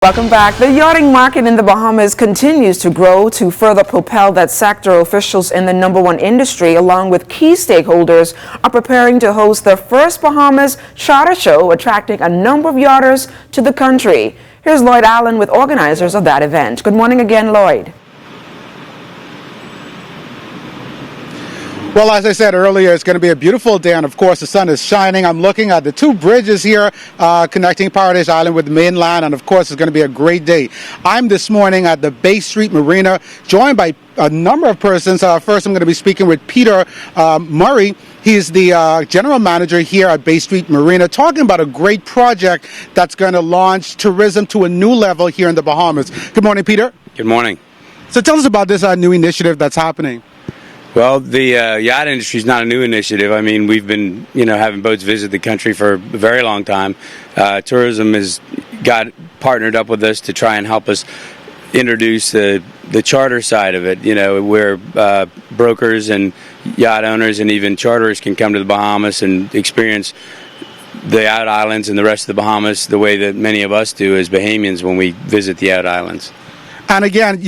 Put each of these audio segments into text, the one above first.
Welcome back. The yachting market in the Bahamas continues to grow. To further propel that sector, officials in the number one industry, along with key stakeholders, are preparing to host the first Bahamas charter show, attracting a number of yachters to the country. Here's Lloyd Allen with organizers of that event. Good morning again, Lloyd. Well, as I said earlier, it's going to be a beautiful day, and of course the sun is shining. I'm looking at the two bridges here connecting Paradise Island with the mainland, and of course it's going to be a great day. I'm this morning at the Bay Street Marina, joined by a number of persons. First, I'm going to be speaking with Peter Murray. He's the general manager here at Bay Street Marina, talking about a great project that's going to launch tourism to a new level here in the Bahamas. Good morning, Peter. Good morning. So tell us about this new initiative that's happening. Well, the yacht industry is not a new initiative. I mean, we've been, having boats visit the country for a very long time. Tourism has got partnered up with us to try and help us introduce the charter side of it, where brokers and yacht owners and even charterers can come to the Bahamas and experience the out islands and the rest of the Bahamas the way that many of us do as Bahamians when we visit the out islands. And again,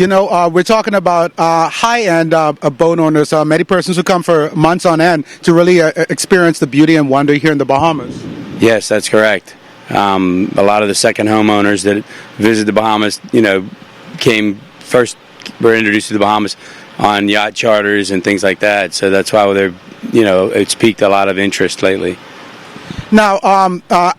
we're talking about high-end boat owners, many persons who come for months on end to really experience the beauty and wonder here in the Bahamas. Yes, that's correct. A lot of the second homeowners that visit the Bahamas, were introduced to the Bahamas on yacht charters and things like that. So that's why it's piqued a lot of interest lately. Now,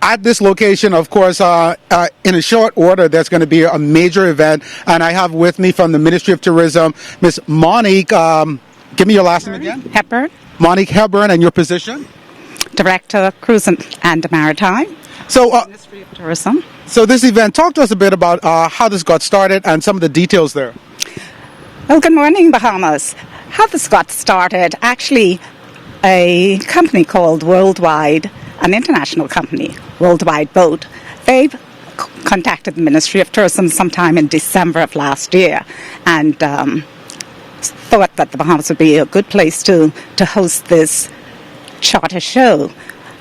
at this location, of course, in a short order, there's going to be a major event, and I have with me from the Ministry of Tourism, Miss Monique. Give me your last name again. Hepburn. Monique Hepburn, and your position? Director, Cruising and Maritime. So, Ministry of Tourism. So this event, talk to us a bit about how this got started and some of the details there. Well, good morning, Bahamas. How this got started, actually, a company called Worldwide, an international company, Worldwide Boat, they've contacted the Ministry of Tourism sometime in December of last year and thought that the Bahamas would be a good place to host this charter show.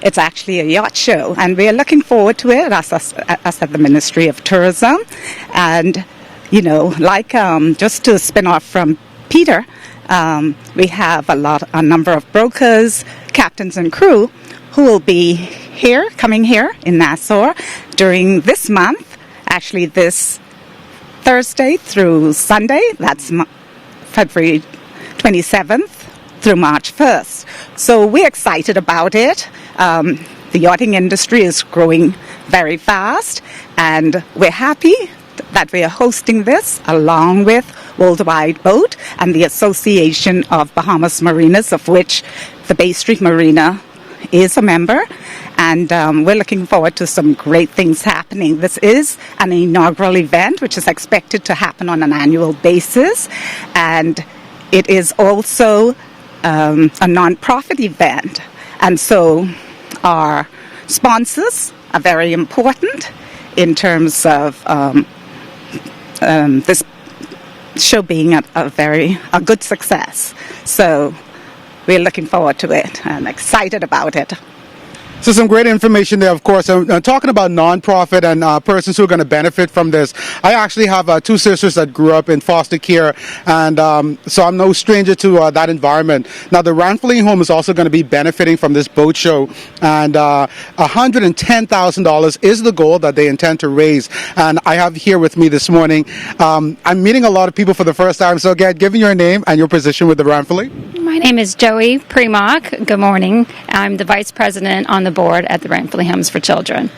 It's actually a yacht show, and we're looking forward to it, us at the Ministry of Tourism. And, just to spin off from Peter, we have a number of brokers, captains, and crew who will be coming here in Nassau during this month, actually this Thursday through Sunday, that's February 27th through March 1st. So we're excited about it. The yachting industry is growing very fast, and we're happy that we are hosting this along with Worldwide Boat and the Association of Bahamas Marinas, of which the Bay Street Marina is a member, and we're looking forward to some great things happening. This is an inaugural event which is expected to happen on an annual basis, and it is also a non-profit event, and so our sponsors are very important in terms of this show being a good success. So we're looking forward to it and excited about it. So some great information there, of course. Talking about nonprofit and persons who are going to benefit from this, I actually have two sisters that grew up in foster care, and so I'm no stranger to that environment. Now, the Ranfley home is also going to be benefiting from this boat show, and $110,000 is the goal that they intend to raise. And I have here with me this morning, I'm meeting a lot of people for the first time, so again, give me your name and your position with the Ranfley. My name is Joey Primock. Good morning. I'm the Vice President on the board at the Ranfley Homes for Children.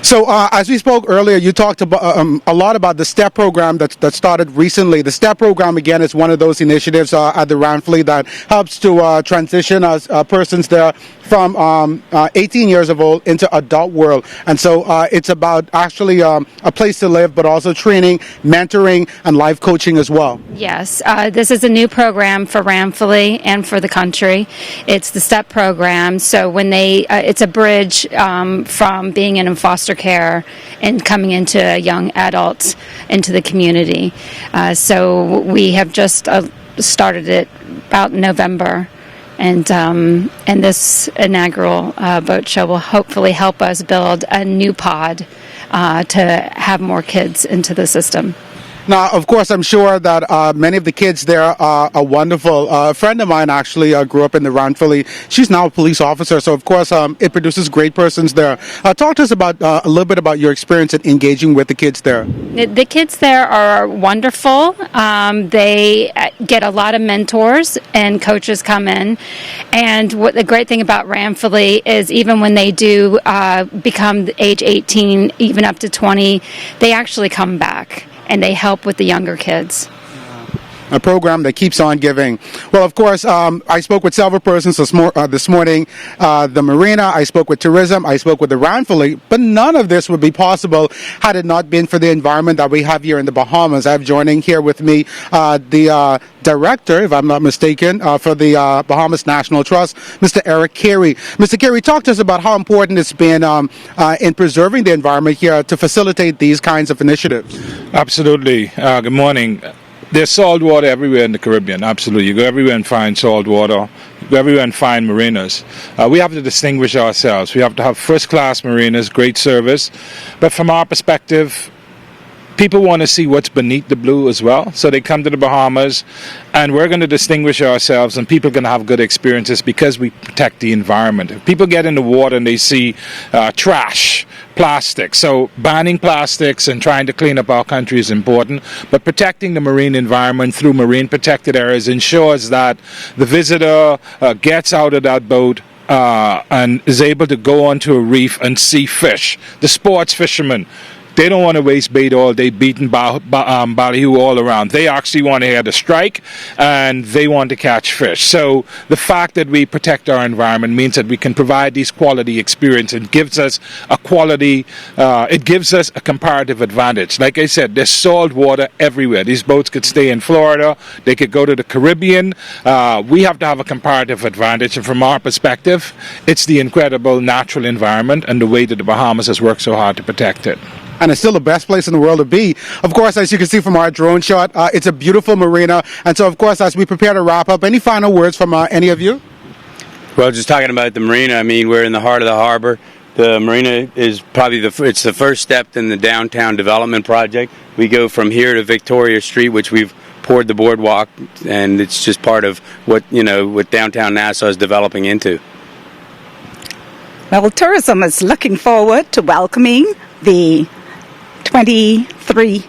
So as we spoke earlier, you talked about, a lot about the STEP program that started recently. The STEP program, again, is one of those initiatives at the Ranfley that helps to transition persons there from 18 years of old into adult world. And so it's about actually a place to live, but also training, mentoring, and life coaching as well. Yes, this is a new program for Ranfley and for the country. It's the STEP program. So when it's a bridge from being in foster care and coming into young adults into the community. So we have just started it about November. And this inaugural boat show will hopefully help us build a new pod to have more kids into the system. Now, of course, I'm sure that many of the kids there are wonderful. A friend of mine actually grew up in the Ranfurly. She's now a police officer, so of course it produces great persons there. Talk to us about a little bit about your experience in engaging with the kids there. The kids there are wonderful. They get a lot of mentors and coaches come in. And what the great thing about Ranfurly is even when they do become age 18, even up to 20, they actually come back and they help with the younger kids. A program that keeps on giving. Well, of course, I spoke with several persons this morning. The marina, I spoke with tourism, I spoke with the Ranfurly, but none of this would be possible had it not been for the environment that we have here in the Bahamas. I have joining here with me the director, if I'm not mistaken, for the Bahamas National Trust, Mr. Eric Carey. Mr. Carey, talk to us about how important it's been in preserving the environment here to facilitate these kinds of initiatives. Absolutely. Good morning. There's salt water everywhere in the Caribbean, absolutely. You go everywhere and find salt water. You go everywhere and find marinas. We have to distinguish ourselves. We have to have first-class marinas, great service. But from our perspective, people want to see what's beneath the blue as well. So they come to the Bahamas, and we're going to distinguish ourselves, and people are going to have good experiences because we protect the environment. If people get in the water and they see trash, plastic. So banning plastics and trying to clean up our country is important, but protecting the marine environment through marine protected areas ensures that the visitor gets out of that boat and is able to go onto a reef and see fish. The sports fishermen, they don't want to waste bait all day beating ballyhoo all around. They actually want to head a strike and they want to catch fish. So the fact that we protect our environment means that we can provide these quality experiences. It gives us a quality, it gives us a comparative advantage. Like I said, there's salt water everywhere. These boats could stay in Florida. They could go to the Caribbean. We have to have a comparative advantage. And from our perspective, it's the incredible natural environment and the way that the Bahamas has worked so hard to protect it. And it's still the best place in the world to be. Of course, as you can see from our drone shot, it's a beautiful marina. And so, of course, as we prepare to wrap up, any final words from any of you? Well, just talking about the marina, I mean, we're in the heart of the harbor. The marina is probably it's the first step in the downtown development project. We go from here to Victoria Street, which we've poured the boardwalk, and it's just part of what downtown Nassau is developing into. Well, tourism is looking forward to welcoming the 23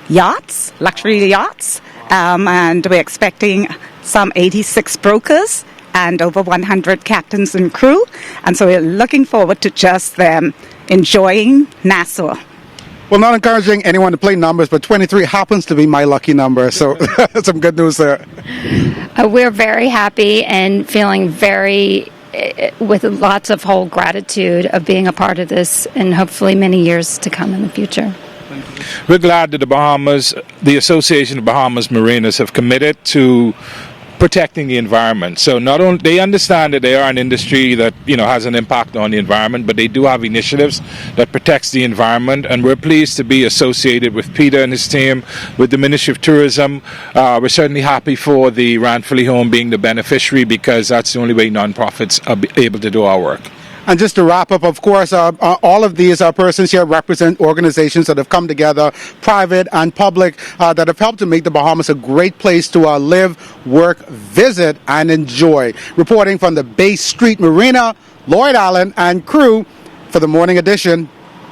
yachts, luxury yachts, and we're expecting some 86 brokers and over 100 captains and crew. And so we're looking forward to just them enjoying Nassau. Well, not encouraging anyone to play numbers, but 23 happens to be my lucky number, so some good news there. We're very happy and feeling very with lots of whole gratitude of being a part of this and hopefully many years to come in the future. We're glad that the Association of Bahamas Marinas have committed to protecting the environment. So not only they understand that they are an industry that has an impact on the environment, but they do have initiatives that protects the environment, and we're pleased to be associated with Peter and his team, with the Ministry of Tourism. We're certainly happy for the Ranfurly Home being the beneficiary, because that's the only way nonprofits are able to do our work. And just to wrap up, of course, all of these persons here represent organizations that have come together, private and public, that have helped to make the Bahamas a great place to live, work, visit, and enjoy. Reporting from the Bay Street Marina, Lloyd Allen and crew for the morning edition.